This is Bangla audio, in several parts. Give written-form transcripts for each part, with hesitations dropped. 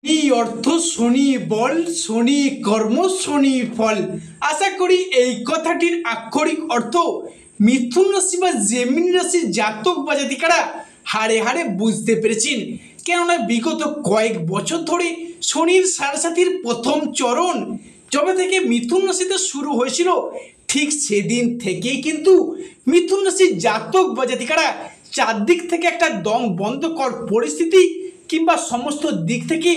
শনি অর্থ শনি বল, শনি কর্ম, শনি ফল। আশা করি এই কথাটির আক্ষরিক অর্থ মিথুন রাশি বা জেমিনি রাশির জাতক বা জাতিকারা হাড়ে হাড়ে বুঝতে পেরেছেন। কেননা বিগত কয়েক বছর ধরে শনির সাড়ে প্রথম চরণ যবে থেকে মিথুন রাশিতে শুরু হয়েছিল, ঠিক সেদিন থেকেই কিন্তু মিথুন রাশির জাতক বা জাতিকারা চারদিক থেকে একটা দম বন্ধকর পরিস্থিতি কিংবা সমস্ত দিক থেকে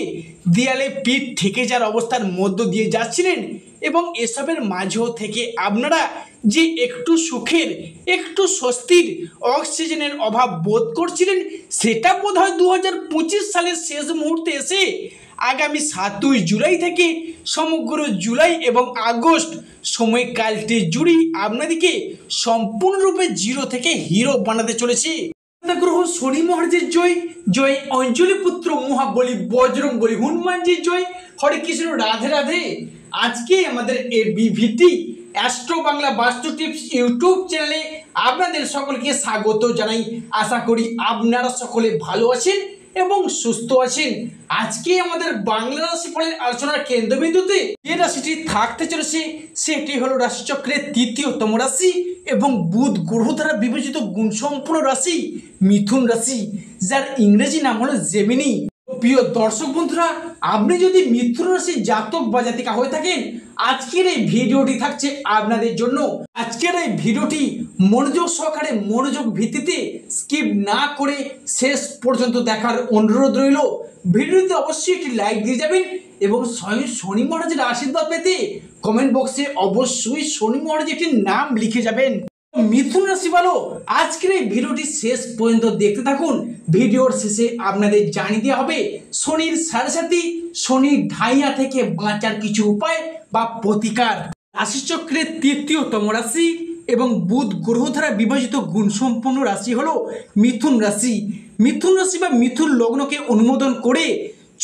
দেয়ালে পিঠ ঠেকে যাওয়ার অবস্থার মধ্য দিয়ে যাচ্ছিলেন। এবং এসবের মাঝেও থেকে আপনারা যে একটু সুখের, একটু স্বস্তির, অক্সিজেনের অভাব বোধ করছিলেন, সেটা বোধহয় 2025 সালের শেষ মুহূর্তে এসে আগামী 7ই জুলাই থেকে সমগ্র জুলাই এবং আগস্ট সময়কালটি জুড়েই আপনাদেরকে সম্পূর্ণরূপে জিরো থেকে হিরো বানাতে চলেছে। গ্রহ শনি মহারাজের জয়, জয় অঞ্জলি পুত্র মহাবলী বজরং বলী হনুমানজির জয়। হরে কৃষ্ণ, রাধে রাধে। আজকে আমাদের এবিভিটি অ্যাস্ট্রো বাংলা বাস্তু টিপস ইউটিউব চ্যানেলে আপনাদের সকলকে স্বাগত জানাই। আশা করি আপনারা সকলে ভালো আছেন এবং সুস্থ আছেন। আজকে আমাদের বাংলা রাশিফলের আলোচনার কেন্দ্রবিন্দুতে যে রাশিটি থাকতে চলেছে সেটি হলো রাশিচক্রের তৃতীয়তম রাশি এবং বুধ গ্রহ দ্বারা বিবেচিত গুণসম্পন্ন রাশি মিথুন রাশি, যার ইংরেজি নাম হলো জেমিনি। প্রিয় দর্শক বন্ধুরা, আপনি যদি মিথুন রাশির জাতক বা জাতিকা হয়ে থাকেন, আজকের এই ভিডিওটি থাকছে আপনাদের জন্য। আজকের এই ভিডিওটি মনোযোগ সহকারে, মনোযোগ ভিত্তিতে স্কিপ না করে শেষ পর্যন্ত দেখার অনুরোধ রইল। ভিডিওতে অবশ্যই একটি লাইক দিয়ে যাবেন এবং স্বয়ং শনি মহারাজের আশীর্বাদ পেতে কমেন্ট বক্সে অবশ্যই শনি মহারাজের একটি নাম লিখে যাবেন। মিথুন রাশি বলো, আজকের এই ভিডিওটি শেষ পর্যন্ত দেখতে থাকুন। ভিডিওর শেষে আপনাদের জানিয়ে দেওয়া হবে শনির সাড়ে, শনির ঢাইয়া থেকে বাঁচার কিছু উপায় বা প্রতিকার। রাশিচক্রের তৃতীয়তম রাশি এবং বুধ গ্রহ দ্বারা বিভাজিত গুণসম্পন্ন রাশি হলো মিথুন রাশি। মিথুন রাশি বা মিথুন লগ্নকে অনুমোদন করে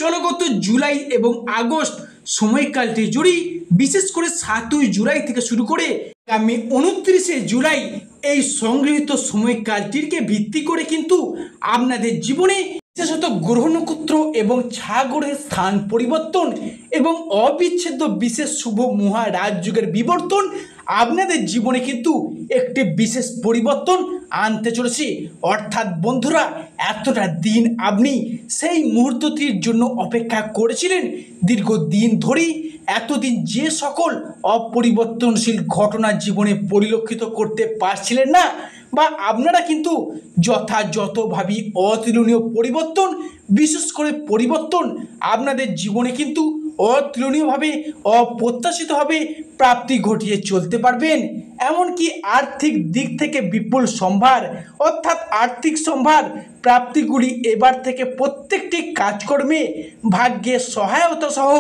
চলগত জুলাই এবং আগস্ট সময়কালটি জুড়েই, বিশেষ করে 7ই জুলাই থেকে শুরু করে আগামী 29শে জুলাই এই সংগৃহীত সময়কালটিকে ভিত্তি করে কিন্তু আপনাদের জীবনে বিশেষত গ্রহ নক্ষত্র এবং ছাগরের স্থান পরিবর্তন এবং অবিচ্ছেদ্য বিশেষ শুভ মহারাজযোগের বিবর্তন আপনাদের জীবনে কিন্তু একটি বিশেষ পরিবর্তন আনতে চলেছে। অর্থাৎ বন্ধুরা, এতটা দিন আপনি সেই মুহূর্তটির জন্য অপেক্ষা করেছিলেন দীর্ঘদিন ধরেই। এতদিন যে সকল অপরিবর্তনশীল ঘটনা জীবনে পরিলক্ষিত করতে পারছিলেন না, বা আপনারা কিন্তু যথাযথভাবে অতুলনীয় পরিবর্তন, বিশেষ করে পরিবর্তন আপনাদের জীবনে কিন্তু অতুলনীয়ভাবে, অপ্রত্যাশিতভাবে প্রাপ্তি ঘটিয়ে চলতে পারবেন। এমনকি আর্থিক দিক থেকে বিপুল সম্ভার, অর্থাৎ আর্থিক সম্ভার প্রাপ্তিগুলি এবার থেকে প্রত্যেকটি কাজকর্মে ভাগ্যের সহায়তা সহ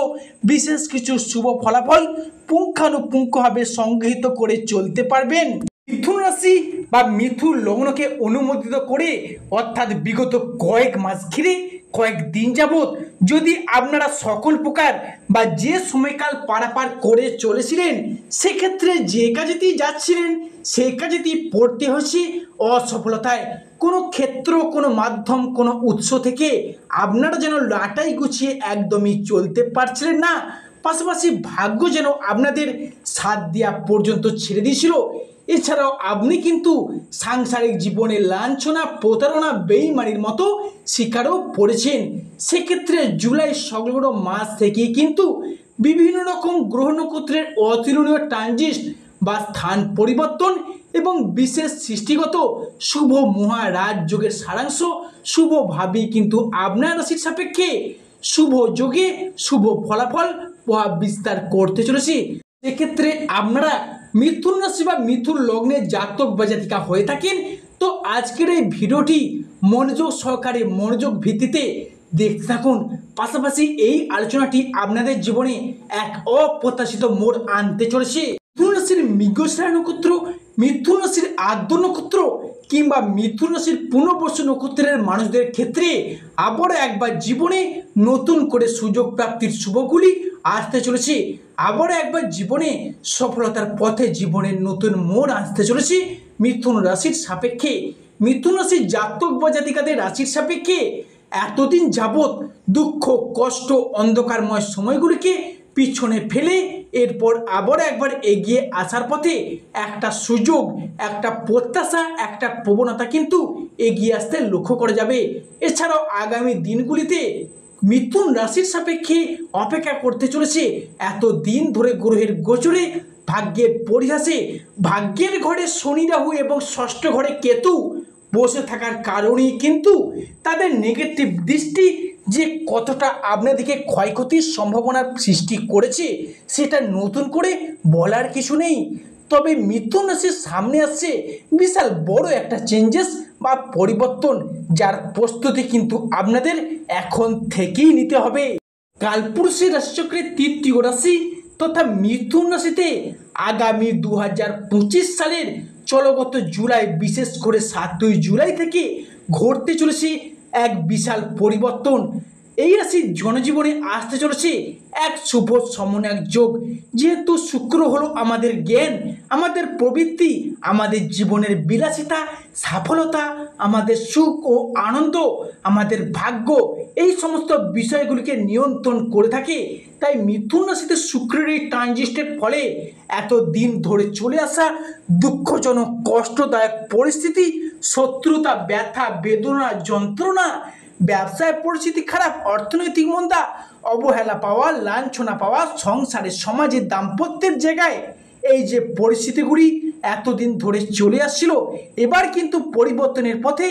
বিশেষ কিছু শুভ ফলাফল পুঙ্খানুপুঙ্খভাবে সংগৃহীত করে চলতে পারবেন। মিথুন রাশি বা মিথুন লগ্নকে অনুমোদিত করে, অর্থাৎ বিগত কয়েক মাস ঘিরে কয়েক দিন যাবৎ যদি আপনারা সকল প্রকার বা যে সময়কাল পারাপার করে চলেছিলেন, সেক্ষেত্রে যে কাজেতেই যাচ্ছিলেন সেই কাজেতেই পড়তে হচ্ছে অসফলতায়। কোনো ক্ষেত্র, কোনো মাধ্যম, কোনো উৎস থেকে আপনারা যেন লাটাই গুছিয়ে একদমই চলতে পারছিলেন না। পাশাপাশি ভাগ্য যেন আপনাদের সাথ দেওয়া পর্যন্ত ছেড়ে দিয়েছিল। এছাড়াও আপনি কিন্তু সাংসারিক জীবনে লাঞ্ছনা, প্রতারণা, বেইমানির মতো শিকারও পড়েছেন। সেক্ষেত্রে জুলাই সংলগ্ন মাস থেকেই কিন্তু বিভিন্ন রকম গ্রহ নক্ষত্রের অতুলনীয় ট্রানজিট বা স্থান পরিবর্তন এবং বিশেষ সৃষ্টিগত শুভ মহারাজযোগের সারাংশ শুভভাবেই কিন্তু আপনার রাশির সাপেক্ষে শুভ যোগে শুভ ফলাফল প্রভাব বিস্তার করতে চলেছে। সেক্ষেত্রে আপনারা মিথুন রাশি বা মিথুন লগ্নের জাতক বা জাতিকা হয়ে থাকেন, তো আজকের এই ভিডিওটি মনোযোগ সহকারে, মনোযোগ ভিত্তিতে দেখতে থাকুন। পাশাপাশি এই আলোচনাটি আপনাদের জীবনে এক অপ্রত্যাশিত মোড় আনতে চলেছে। মিথুন রাশির মৃগশিরা নক্ষত্র, মিথুন রাশির আদ্য নক্ষত্র কিংবা মিথুন রাশির পুনর্বসু নক্ষত্রের মানুষদের ক্ষেত্রে আবার একবার জীবনে নতুন করে সুযোগ প্রাপ্তির শুভগুলি আসতে চলেছে। আবার একবার জীবনে সফলতার পথে জীবনের নতুন মোড় আসতে চলেছে মিথুন রাশির সাপেক্ষে। মিথুন রাশির জাতক বা জাতিকাদের রাশির সাপেক্ষে এতদিন যাবৎ দুঃখ, কষ্ট, অন্ধকারময় সময়গুলিকে পিছনে ফেলে এরপর আবার একবার এগিয়ে আসার পথে একটা সুযোগ, একটা প্রত্যাশা, একটা প্রবণতা কিন্তু এগিয়ে আসতে লক্ষ্য করা যাবে। এছাড়াও আগামী দিনগুলিতে মিথুন রাশির সাপেক্ষে অপেক্ষা করতে চলেছে এত দিন ধরে গ্রহের গোচরে, ভাগ্যের পরিহাসে, ভাগ্যের ঘরে শনি রাহু এবং ষষ্ঠ ঘরে কেতু বসে থাকার কারণেই কিন্তু তাদের নেগেটিভ দৃষ্টি যে কতটা আপনাদেরকে ক্ষয়ক্ষতির সম্ভাবনার সৃষ্টি করেছে সেটা নতুন করে বলার কিছু নেই। তবে মিথুন রাশির সামনে আসছে বিশাল বড় একটা চেঞ্জেস বা পরিবর্তন, যার প্রস্তুতি কিন্তু আপনাদের এখন থেকেই নিতে হবে। কালপুরুষের রাশিচক্রের তৃতীয় রাশি তথা মিথুন রাশিতে আগামী 2025 সালের চলগত জুলাই, বিশেষ করে 7ই জুলাই থেকে ঘটতে চলেছে এক বিশাল পরিবর্তন। এই রাশির জনজীবনে আসতে চলেছে এক শুভ সমন্বয়ক যোগ। যেহেতু শুক্র হলো আমাদের জ্ঞান, আমাদের প্রবৃত্তি, আমাদের জীবনের বিলাসিতা, সফলতা, আমাদের সুখ ও আনন্দ, আমাদের ভাগ্য, এই সমস্ত বিষয়গুলিকে নিয়ন্ত্রণ করে থাকে। তাই মিথুন রাশিতে শুক্রের এই ট্রানজিস্টের ফলে এত দিন ধরে চলে আসা দুঃখজনক, কষ্টদায়ক পরিস্থিতি, শত্রুতা, ব্যথা, বেদনা, যন্ত্রণা, ব্যবসায় পরিস্থিতি খারাপ, অর্থনৈতিক মন্দা, অবহেলা পাওয়া, লাঞ্ছনা পাওয়া, সংসারে, সমাজে, দাম্পত্যের জায়গায় এই যে পরিস্থিতিগুলি এতদিন ধরে চলে আসছিল, এবার কিন্তু পরিবর্তনের পথে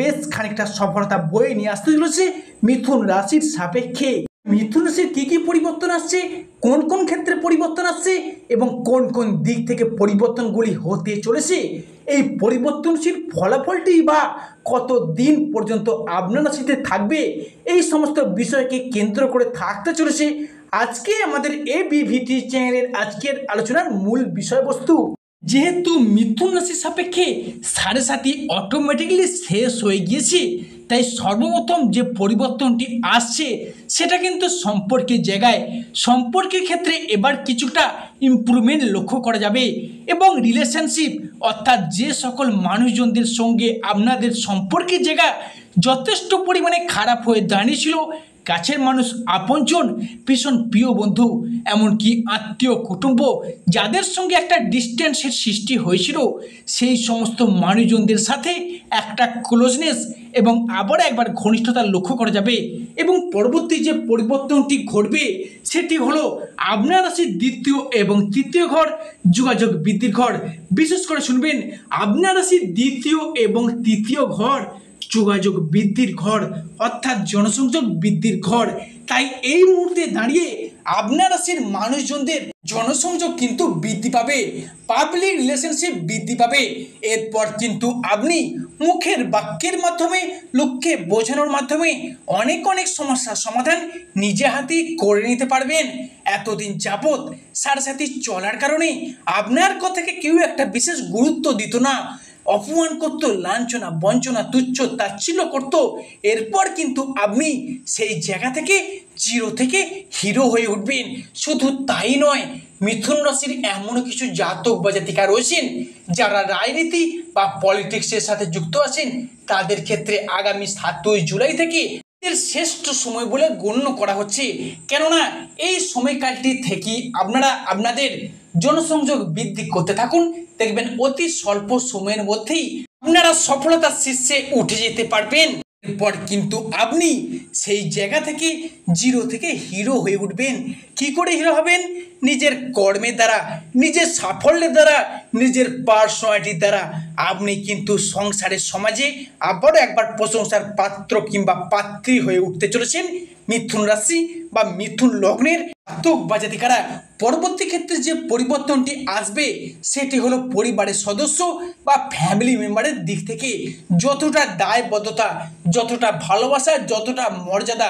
বেশ খানিকটা সফলতা বয়ে নিয়ে আসতে চলেছে মিথুন রাশির সাপেক্ষে। মিথুন রাশির কী কী পরিবর্তন আসছে, কোন কোন ক্ষেত্রে পরিবর্তন আসছে এবং কোন কোন দিক থেকে পরিবর্তনগুলি হতে চলেছে, এই পরিবর্তনশীল ফলাফলটি বা কত দিন পর্যন্ত আপনার রাশিতে থাকবে, এই সমস্ত বিষয়কে কেন্দ্র করে থাকতে চলেছে আজকে আমাদের এবিভিটি চ্যানেলের আজকের আলোচনার মূল বিষয়বস্তু। যেহেতু মিথুন রাশির সাপেক্ষে 7.5 অটোমেটিক্যালি শেষ হয়ে গিয়েছে, তাই সর্বপ্রথম যে পরিবর্তনটি আসছে সেটা কিন্তু সম্পর্কের জায়গায়, সম্পর্কের ক্ষেত্রে এবার কিছুটা ইমপ্রুভমেন্ট লক্ষ্য করা যাবে এবং রিলেশনশিপ অর্থাৎ যে সকল মানুষজনদের সঙ্গে আপনাদের সম্পর্কের জায়গা যথেষ্ট পরিমাণে খারাপ হয়ে দাঁড়িয়েছিল, কাছের মানুষ, আপনজন, ভীষণ প্রিয় বন্ধু, এমনকি আত্মীয় কুটুম্ব, যাদের সঙ্গে একটা ডিস্টেন্সের সৃষ্টি হয়েছিল, সেই সমস্ত মানুষজনদের সাথে একটা ক্লোজনেস এবং আবার একবার ঘনিষ্ঠতা লক্ষ্য করা যাবে। এবং পরবর্তী যে পরিবর্তনটি ঘটবে সেটি হলো আপনার রাশির দ্বিতীয় এবং তৃতীয় ঘর যোগাযোগ বৃদ্ধির ঘর। বিশেষ করে শুনবেন, আপনার রাশির দ্বিতীয় এবং তৃতীয় ঘর যোগাযোগ বৃদ্ধির ঘর অর্থাৎ জনসংযোগ বৃদ্ধির ঘর। তাই এই মুহূর্তে দাঁড়িয়ে আপনার রাশির মানুষজনদের জনসংযোগ কিন্তু বৃদ্ধি পাবে, পাবলিক রিলেশনশিপ বৃদ্ধি পাবে। এরপর কিন্তু আপনি মুখের বাক্যের মাধ্যমে, লোককে বোঝানোর মাধ্যমে অনেক অনেক সমস্যার সমাধান নিজে হাতেই করে নিতে পারবেন। এতদিন যাবৎ সাথে চলার কারণে আপনার কথাকে কেউ একটা বিশেষ গুরুত্ব দিত না, অপমান করতো, লাঞ্ছনা, বঞ্চনা, তুচ্ছ তাচ্ছিল্য করতো, এরপর কিন্তু আপনি সেই জায়গা থেকে জিরো থেকে হিরো হয়ে উঠবেন। শুধু তাই নয়, মিথুন রাশির এমন কিছু জাতক বা জাতিকা রয়েছেন যারা রাজনীতি বা পলিটিক্সের সাথে যুক্ত আছেন, তাদের ক্ষেত্রে আগামী 7ই জুলাই থেকে এর শ্রেষ্ঠ সময় বলে গণ্য করা হচ্ছে। কেননা এই সময়কালটি থেকেই আপনারা আপনাদের জনসংযোগ বৃদ্ধি করতে থাকুন, দেখবেন অতি স্বল্প সময়ের মধ্যেই আপনারা সফলতার শীর্ষে উঠে যেতে পারবেন। এরপর কিন্তু আপনি সেই জায়গা থেকে জিরো থেকে হিরো হয়ে উঠবেন। কি করে হিরো হবেন? নিজের কর্মের দ্বারা, নিজের সাফল্যের দ্বারা, নিজের পার্সোনালিটির দ্বারা আপনি কিন্তু সংসারের সমাজে আবারও একবার প্রশংসার পাত্র কিংবা পাত্রী হয়ে উঠতে চলেছেন। মিথুন রাশি বা মিথুন লগ্নের জাতক বা জাতিকারা পরবর্তী ক্ষেত্রে যে পরিবর্তনটি আসবে সেটি হলো পরিবারের সদস্য বা ফ্যামিলি মেম্বারের দিক থেকে যতটা দায়বদ্ধতা, যতটা ভালোবাসা, যতটা মর্যাদা,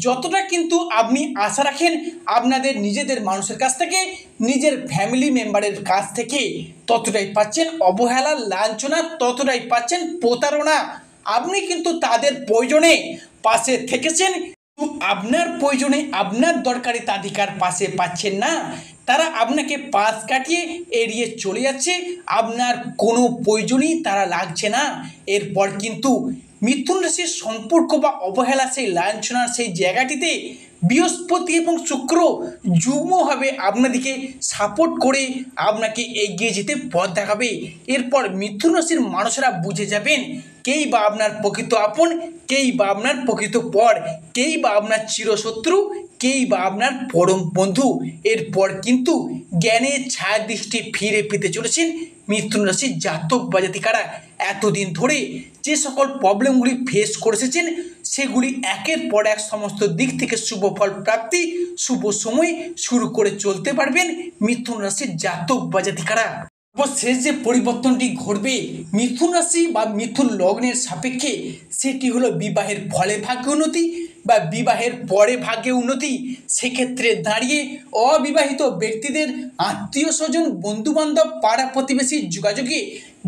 যতটা কিন্তু আপনি আশা রাখেন আপনাদের নিজেদের মানুষের কাছ থেকে, নিজের ফ্যামিলি মেম্বারের কাছ থেকে, ততটাই পাচ্ছেন অবহেলা, লাঞ্ছনা, ততটাই পাচ্ছেন প্রতারণা। আপনি কিন্তু তাদের প্রয়োজনে পাশে থেকেছেন, আপনার প্রয়োজনে, আপনার দরকারি তালিকার পাশে পাচ্ছেন না, তারা আপনাকে পাশ কাটিয়ে এড়িয়ে চলে যাচ্ছে, আপনার কোনো প্রয়োজনই তারা লাগছে না। এরপর কিন্তু মিথুন রাশির সম্পর্ক বা অবহেলা সেই লাঞ্ছনার সেই জায়গাটিতে বৃহস্পতি এবং শুক্র যুগ্মভাবে আপনাদেরকে সাপোর্ট করে আপনাকে এগিয়ে যেতে পথ দেখাবে। এরপর মিথুন রাশির মানুষেরা বুঝে যাবেন কেই বা আপনার প্রকৃত আপন, কেই বা আপনার প্রকৃত পর, কেই বা আপনার চিরশত্রু, কেই বা আপনার পরম বন্ধু। এরপর কিন্তু জ্ঞানের ছায়া দৃষ্টি ফিরে পেতে চলেছেন মিথুন রাশির জাতক বা জাতিকারা। এতদিন ধরে যে সকল প্রবলেমগুলি ফেস করে এসেছেন সেগুলি একের পর এক সমস্ত দিক থেকে শুভ ফল প্রাপ্তি, শুভ সময় শুরু করে চলতে পারবেন মিথুন রাশির জাতক বা জাতিকারা। শেষ যে পরিবর্তনটি ঘটবে মিথুন রাশি বা মিথুন লগ্নের সাপেক্ষে সেটি হলো বিবাহের ফলে ভাগ্য উন্নতি বা বিবাহের পরে ভাগ্যে উন্নতি। সেক্ষেত্রে দাঁড়িয়ে অবিবাহিত ব্যক্তিদের আত্মীয় স্বজন, বন্ধুবান্ধব, পাড়া প্রতিবেশীর যোগাযোগে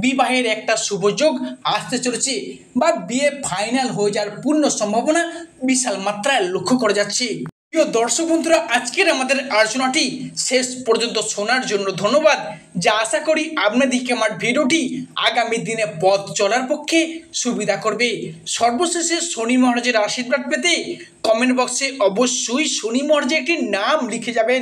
বিবাহের একটা শুভযোগ আসতে চলেছে বা বিয়ে ফাইনাল হয়ে যাওয়ার পূর্ণ সম্ভাবনা বিশাল মাত্রায় লক্ষ্য করা যাচ্ছে। প্রিয় দর্শক বন্ধুরা, আজকের আমাদের আলোচনাটি শেষ পর্যন্ত শোনার জন্য ধন্যবাদ। যা আশা করি আপনাদেরকে আমার ভিডিওটি আগামী দিনে পথ চলার পক্ষে সুবিধা করবে। সর্বশেষে শনি মহারাজের আশীর্বাদ পেতে কমেন্ট বক্সে অবশ্যই শনি মহারাজের একটি নাম লিখে যাবেন।